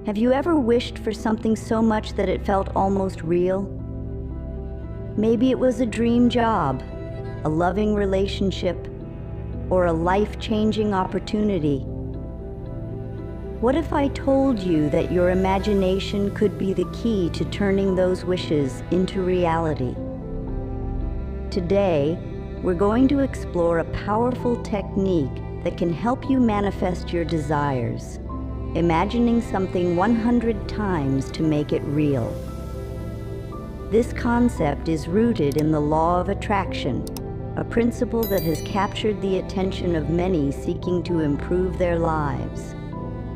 Have you ever wished for something so much that it felt almost real? Maybe it was a dream job, a loving relationship, or a life-changing opportunity. What if I told you that your imagination could be the key to turning those wishes into reality? Today, we're going to explore a powerful technique that can help you manifest your desires, imagining something 100 times to make it real. This concept is rooted in the law of attraction, a principle that has captured the attention of many seeking to improve their lives.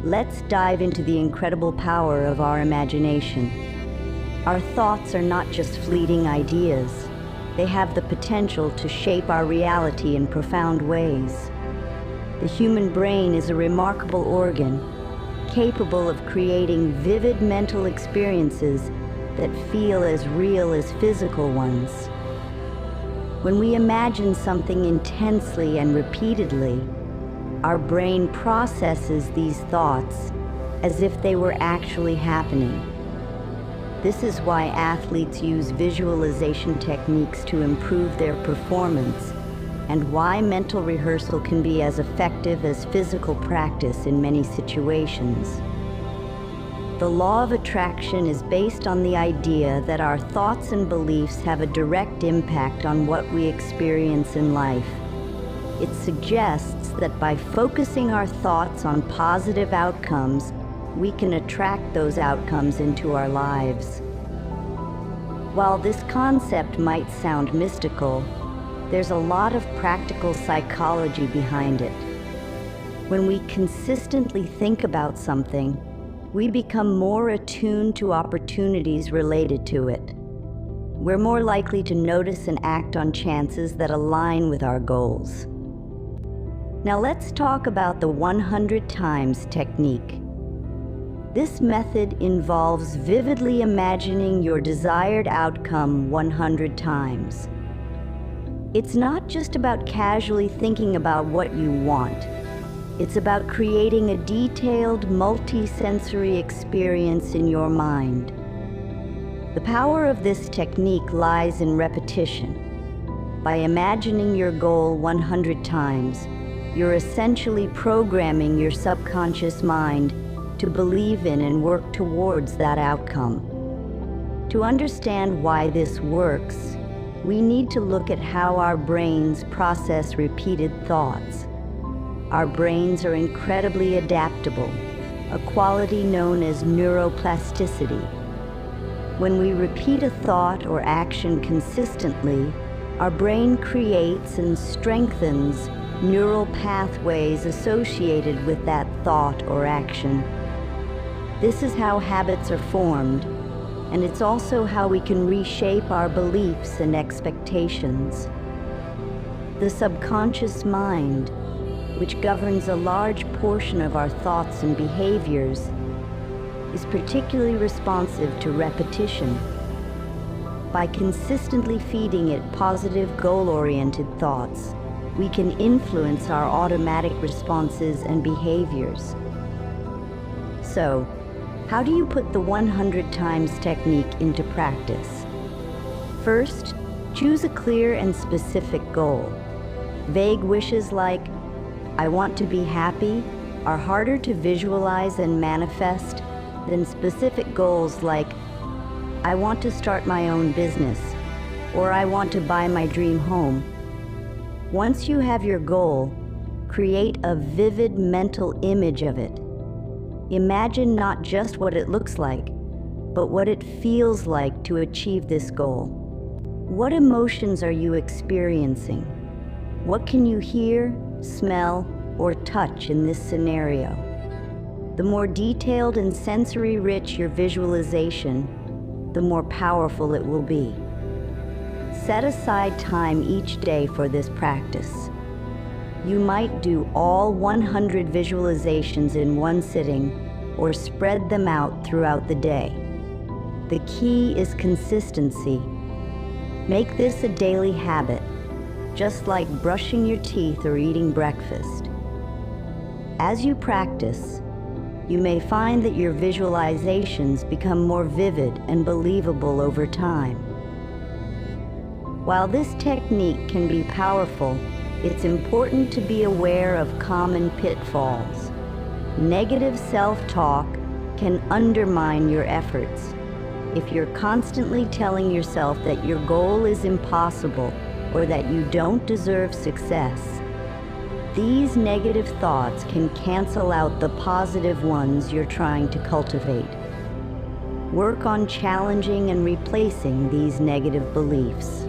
Let's dive into the incredible power of our imagination. Our thoughts are not just fleeting ideas. They have the potential to shape our reality in profound ways. The human brain is a remarkable organ, capable of creating vivid mental experiences that feel as real as physical ones. When we imagine something intensely and repeatedly, our brain processes these thoughts as if they were actually happening. This is why athletes use visualization techniques to improve their performance, and why mental rehearsal can be as effective as physical practice in many situations. The law of attraction is based on the idea that our thoughts and beliefs have a direct impact on what we experience in life. It suggests that by focusing our thoughts on positive outcomes, we can attract those outcomes into our lives. While this concept might sound mystical, there's a lot of practical psychology behind it. When we consistently think about something, we become more attuned to opportunities related to it. We're more likely to notice and act on chances that align with our goals. Now let's talk about the 100 times technique. This method involves vividly imagining your desired outcome 100 times. It's not just about casually thinking about what you want. It's about creating a detailed, multi-sensory experience in your mind. The power of this technique lies in repetition. By imagining your goal 100 times, you're essentially programming your subconscious mind to believe in and work towards that outcome. To understand why this works, we need to look at how our brains process repeated thoughts. Our brains are incredibly adaptable, a quality known as neuroplasticity. When we repeat a thought or action consistently, our brain creates and strengthens neural pathways associated with that thought or action. This is how habits are formed, and it's also how we can reshape our beliefs and expectations. The subconscious mind, which governs a large portion of our thoughts and behaviors, is particularly responsive to repetition. By consistently feeding it positive, goal-oriented thoughts, we can influence our automatic responses and behaviors. So, how do you put the 100 times technique into practice? First, choose a clear and specific goal. Vague wishes like, "I want to be happy," are harder to visualize and manifest than specific goals like, "I want to start my own business," or "I want to buy my dream home." Once you have your goal, create a vivid mental image of it. Imagine not just what it looks like, but what it feels like to achieve this goal. What emotions are you experiencing? What can you hear, smell, or touch in this scenario? The more detailed and sensory-rich your visualization, the more powerful it will be. Set aside time each day for this practice. You might do all 100 visualizations in one sitting or spread them out throughout the day. The key is consistency. Make this a daily habit, just like brushing your teeth or eating breakfast. As you practice, you may find that your visualizations become more vivid and believable over time. While this technique can be powerful, it's important to be aware of common pitfalls. Negative self-talk can undermine your efforts. If you're constantly telling yourself that your goal is impossible or that you don't deserve success, these negative thoughts can cancel out the positive ones you're trying to cultivate. Work on challenging and replacing these negative beliefs.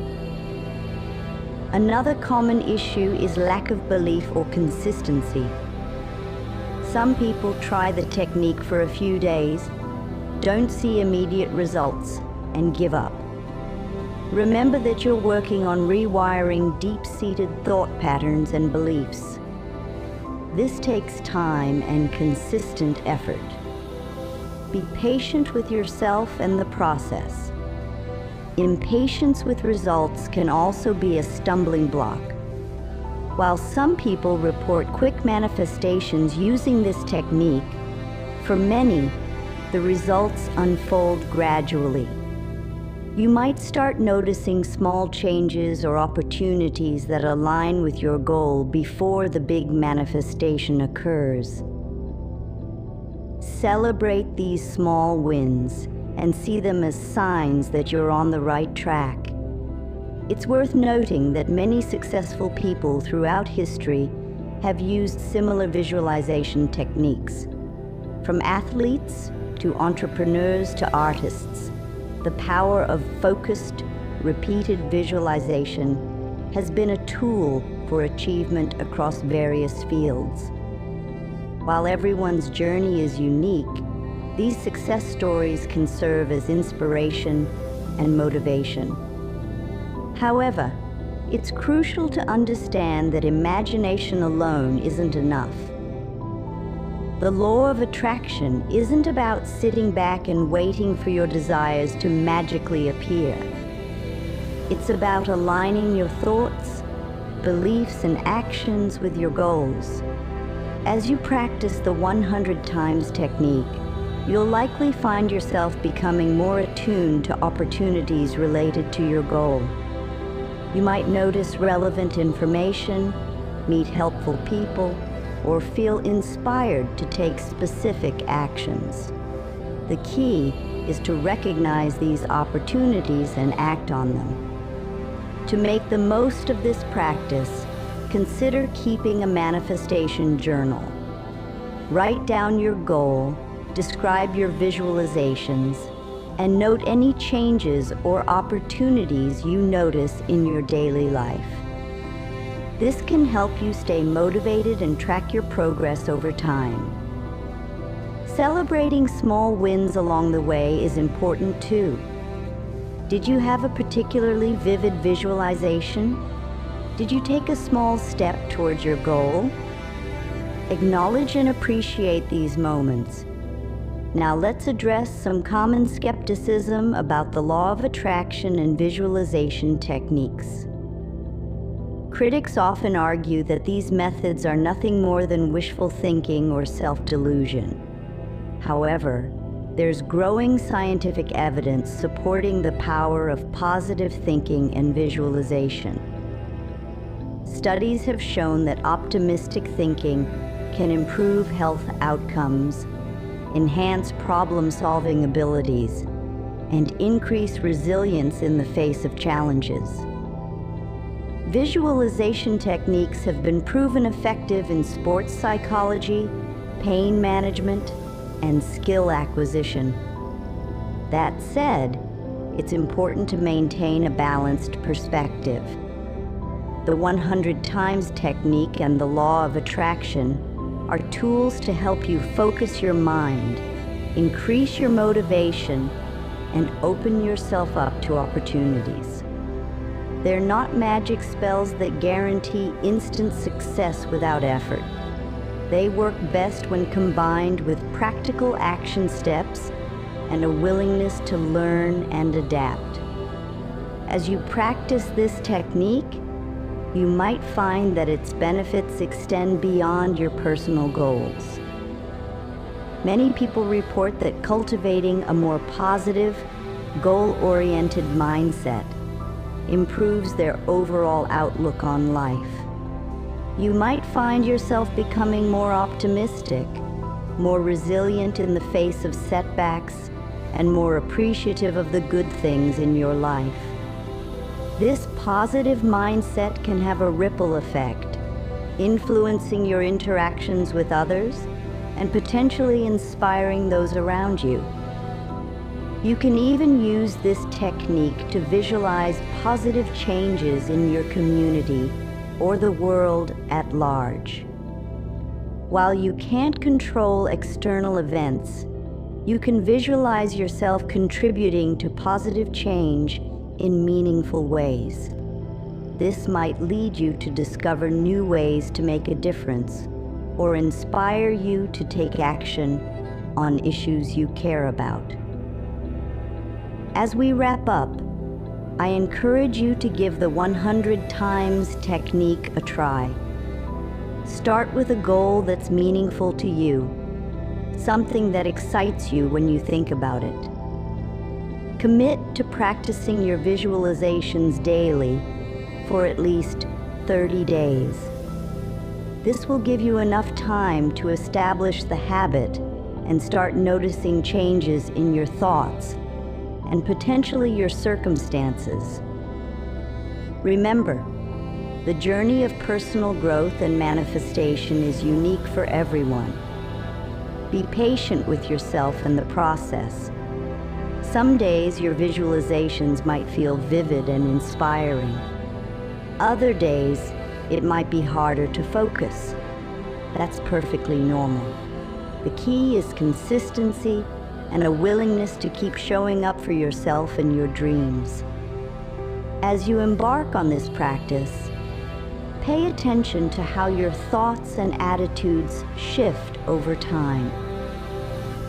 Another common issue is lack of belief or consistency. Some people try the technique for a few days, don't see immediate results, and give up. Remember that you're working on rewiring deep-seated thought patterns and beliefs. This takes time and consistent effort. Be patient with yourself and the process. Impatience with results can also be a stumbling block. While some people report quick manifestations using this technique, for many, the results unfold gradually. You might start noticing small changes or opportunities that align with your goal before the big manifestation occurs. Celebrate these small wins and see them as signs that you're on the right track. It's worth noting that many successful people throughout history have used similar visualization techniques. From athletes to entrepreneurs to artists, the power of focused, repeated visualization has been a tool for achievement across various fields. While everyone's journey is unique, these success stories can serve as inspiration and motivation. However, it's crucial to understand that imagination alone isn't enough. The law of attraction isn't about sitting back and waiting for your desires to magically appear. It's about aligning your thoughts, beliefs, and actions with your goals. As you practice the 100 times technique, you'll likely find yourself becoming more attuned to opportunities related to your goal. You might notice relevant information, meet helpful people, or feel inspired to take specific actions. The key is to recognize these opportunities and act on them. To make the most of this practice, consider keeping a manifestation journal. Write down your goal, describe your visualizations, and note any changes or opportunities you notice in your daily life. This can help you stay motivated and track your progress over time. Celebrating small wins along the way is important too. Did you have a particularly vivid visualization? Did you take a small step towards your goal? Acknowledge and appreciate these moments. Now let's address some common skepticism about the law of attraction and visualization techniques. Critics often argue that these methods are nothing more than wishful thinking or self-delusion. However, there's growing scientific evidence supporting the power of positive thinking and visualization. Studies have shown that optimistic thinking can improve health outcomes, enhance problem-solving abilities, and increase resilience in the face of challenges. Visualization techniques have been proven effective in sports psychology, pain management, and skill acquisition. That said, it's important to maintain a balanced perspective. The 100 times technique and the law of attraction are tools to help you focus your mind, increase your motivation, and open yourself up to opportunities. They're not magic spells that guarantee instant success without effort. They work best when combined with practical action steps and a willingness to learn and adapt. As you practice this technique, you might find that its benefits extend beyond your personal goals. Many people report that cultivating a more positive, goal-oriented mindset improves their overall outlook on life. You might find yourself becoming more optimistic, more resilient in the face of setbacks, and more appreciative of the good things in your life. This positive mindset can have a ripple effect, influencing your interactions with others and potentially inspiring those around you. You can even use this technique to visualize positive changes in your community or the world at large. While you can't control external events, you can visualize yourself contributing to positive change in meaningful ways. This might lead you to discover new ways to make a difference or inspire you to take action on issues you care about. As we wrap up, I encourage you to give the 100 times technique a try. Start with a goal that's meaningful to you, something that excites you when you think about it. Commit to practicing your visualizations daily for at least 30 days. This will give you enough time to establish the habit and start noticing changes in your thoughts and potentially your circumstances. Remember, the journey of personal growth and manifestation is unique for everyone. Be patient with yourself in the process. Some days your visualizations might feel vivid and inspiring. Other days, it might be harder to focus. That's perfectly normal. The key is consistency and a willingness to keep showing up for yourself and your dreams. As you embark on this practice, pay attention to how your thoughts and attitudes shift over time.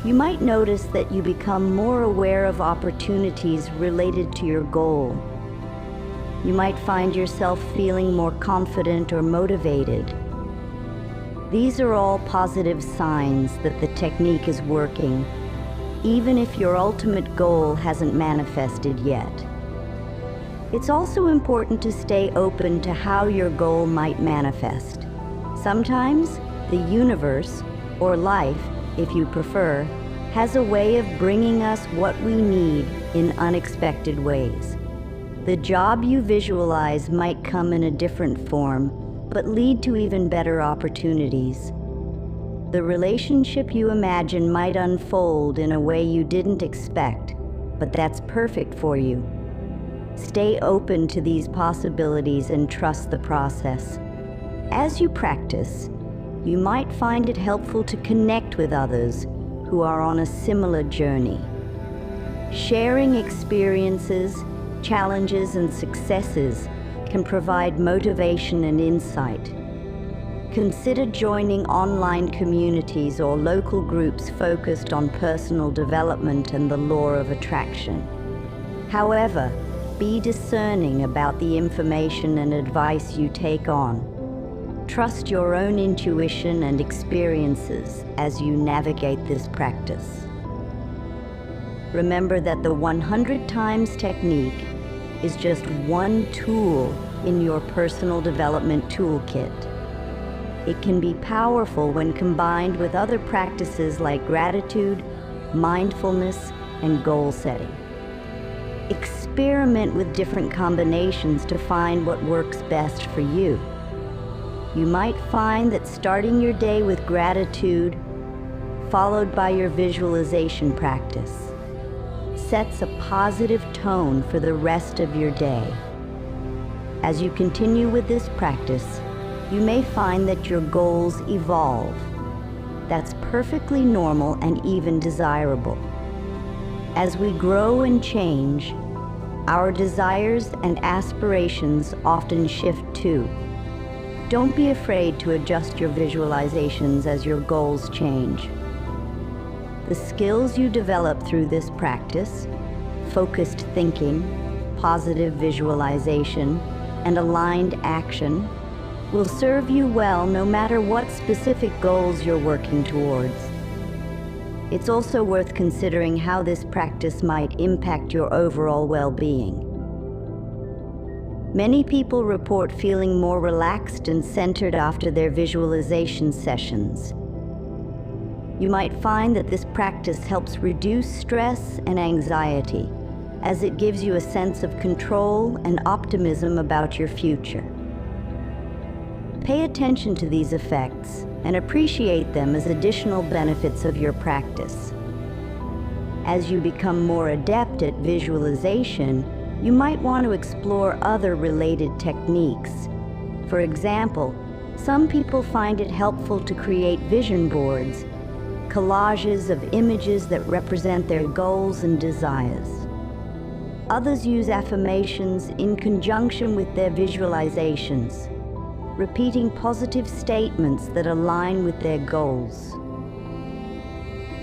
You might notice that you become more aware of opportunities related to your goal. You might find yourself feeling more confident or motivated. These are all positive signs that the technique is working, even if your ultimate goal hasn't manifested yet. It's also important to stay open to how your goal might manifest. Sometimes the universe, or life if you prefer, has a way of bringing us what we need in unexpected ways. The job you visualize might come in a different form, but lead to even better opportunities. The relationship you imagine might unfold in a way you didn't expect, but that's perfect for you. Stay open to these possibilities and trust the process. As you practice, you might find it helpful to connect with others who are on a similar journey. Sharing experiences, challenges, and successes can provide motivation and insight. Consider joining online communities or local groups focused on personal development and the law of attraction. However, be discerning about the information and advice you take on. Trust your own intuition and experiences as you navigate this practice. Remember that the 100 times technique is just one tool in your personal development toolkit. It can be powerful when combined with other practices like gratitude, mindfulness, and goal setting. Experiment with different combinations to find what works best for you. You might find that starting your day with gratitude, followed by your visualization practice, sets a positive tone for the rest of your day. As you continue with this practice, you may find that your goals evolve. That's perfectly normal and even desirable. As we grow and change, our desires and aspirations often shift too. Don't be afraid to adjust your visualizations as your goals change. The skills you develop through this practice, focused thinking, positive visualization, and aligned action, will serve you well no matter what specific goals you're working towards. It's also worth considering how this practice might impact your overall well-being. Many people report feeling more relaxed and centered after their visualization sessions. You might find that this practice helps reduce stress and anxiety, as it gives you a sense of control and optimism about your future. Pay attention to these effects and appreciate them as additional benefits of your practice. As you become more adept at visualization, you might want to explore other related techniques. For example, some people find it helpful to create vision boards, collages of images that represent their goals and desires. Others use affirmations in conjunction with their visualizations, repeating positive statements that align with their goals.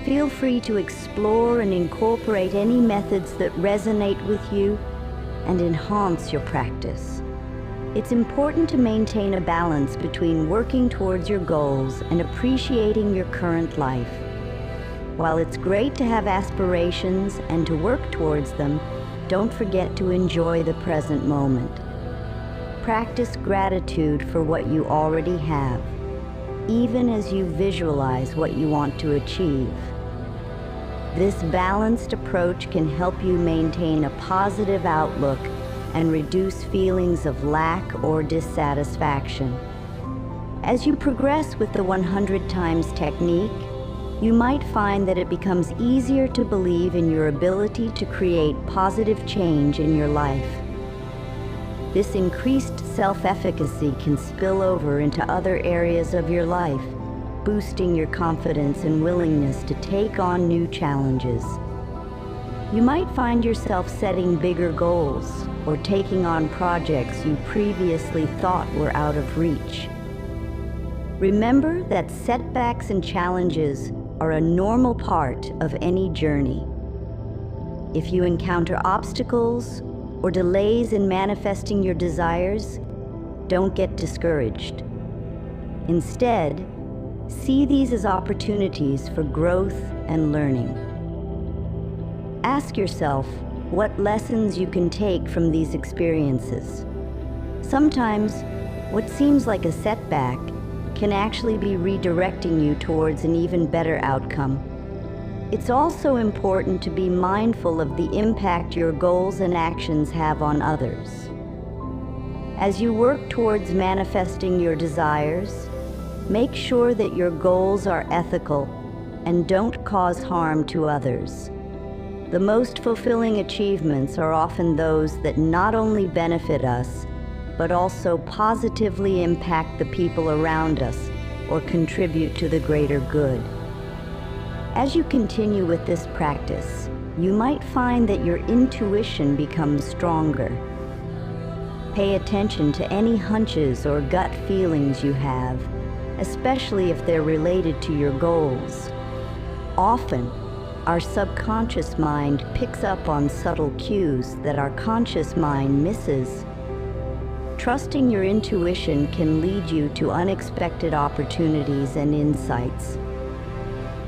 Feel free to explore and incorporate any methods that resonate with you and enhance your practice. It's important to maintain a balance between working towards your goals and appreciating your current life. While it's great to have aspirations and to work towards them, don't forget to enjoy the present moment. Practice gratitude for what you already have, even as you visualize what you want to achieve. This balanced approach can help you maintain a positive outlook and reduce feelings of lack or dissatisfaction. As you progress with the 100 times technique, you might find that it becomes easier to believe in your ability to create positive change in your life. This increased self-efficacy can spill over into other areas of your life, boosting your confidence and willingness to take on new challenges. You might find yourself setting bigger goals or taking on projects you previously thought were out of reach. Remember that setbacks and challenges are a normal part of any journey. If you encounter obstacles or delays in manifesting your desires, don't get discouraged. Instead, see these as opportunities for growth and learning. Ask yourself what lessons you can take from these experiences. Sometimes, what seems like a setback can actually be redirecting you towards an even better outcome. It's also important to be mindful of the impact your goals and actions have on others. As you work towards manifesting your desires, make sure that your goals are ethical and don't cause harm to others. The most fulfilling achievements are often those that not only benefit us, but also positively impact the people around us or contribute to the greater good. As you continue with this practice, you might find that your intuition becomes stronger. Pay attention to any hunches or gut feelings you have, especially if they're related to your goals. Often, our subconscious mind picks up on subtle cues that our conscious mind misses. Trusting your intuition can lead you to unexpected opportunities and insights.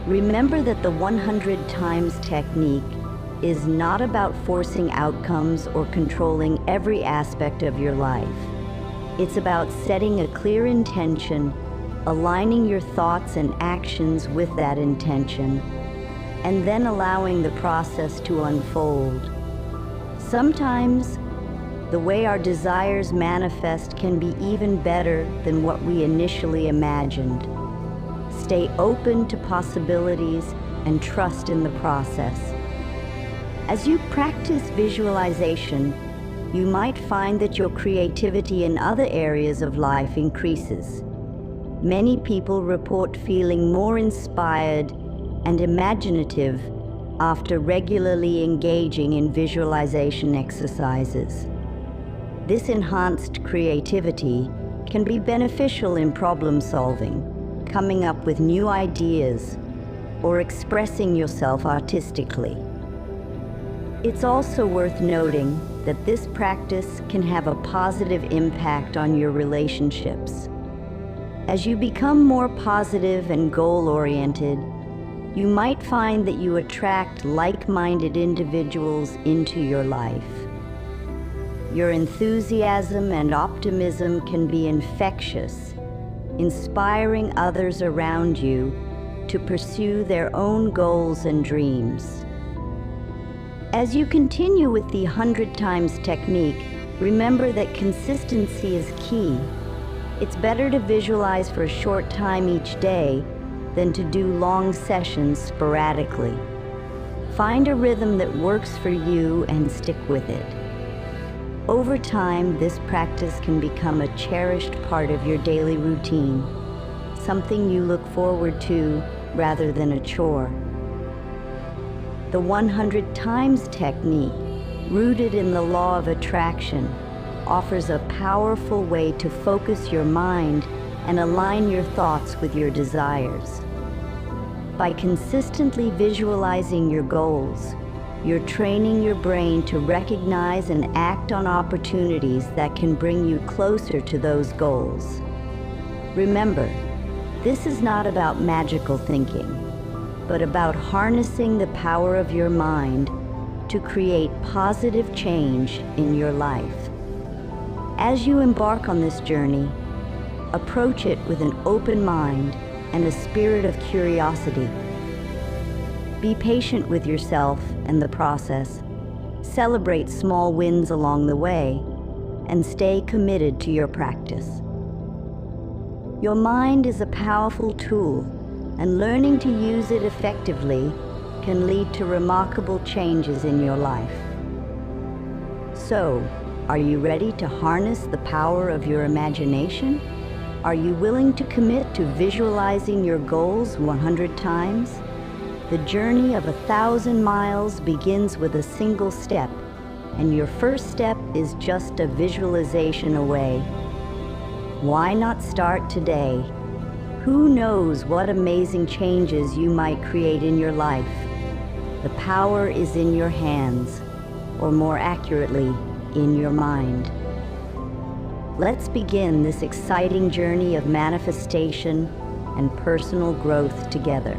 Remember that the 100 times technique is not about forcing outcomes or controlling every aspect of your life. It's about setting a clear intention, aligning your thoughts and actions with that intention, and then allowing the process to unfold. Sometimes, the way our desires manifest can be even better than what we initially imagined. Stay open to possibilities and trust in the process. As you practice visualization, you might find that your creativity in other areas of life increases. Many people report feeling more inspired and imaginative after regularly engaging in visualization exercises. This enhanced creativity can be beneficial in problem solving, coming up with new ideas, or expressing yourself artistically. It's also worth noting that this practice can have a positive impact on your relationships. As you become more positive and goal-oriented, you might find that you attract like-minded individuals into your life. Your enthusiasm and optimism can be infectious, inspiring others around you to pursue their own goals and dreams. As you continue with the 100 times technique, remember that consistency is key. It's better to visualize for a short time each day than to do long sessions sporadically. Find a rhythm that works for you and stick with it. Over time, this practice can become a cherished part of your daily routine, something you look forward to rather than a chore. The 100 times technique, rooted in the law of attraction, offers a powerful way to focus your mind and align your thoughts with your desires. By consistently visualizing your goals, you're training your brain to recognize and act on opportunities that can bring you closer to those goals. Remember, this is not about magical thinking, but about harnessing the power of your mind to create positive change in your life. As you embark on this journey, approach it with an open mind and a spirit of curiosity. Be patient with yourself and the process. Celebrate small wins along the way, and stay committed to your practice. Your mind is a powerful tool, and learning to use it effectively can lead to remarkable changes in your life. So, are you ready to harness the power of your imagination? Are you willing to commit to visualizing your goals 100 times? The journey of 1,000 miles begins with a single step, and your first step is just a visualization away. Why not start today? Who knows what amazing changes you might create in your life? The power is in your hands, or more accurately, in your mind. Let's begin this exciting journey of manifestation and personal growth together.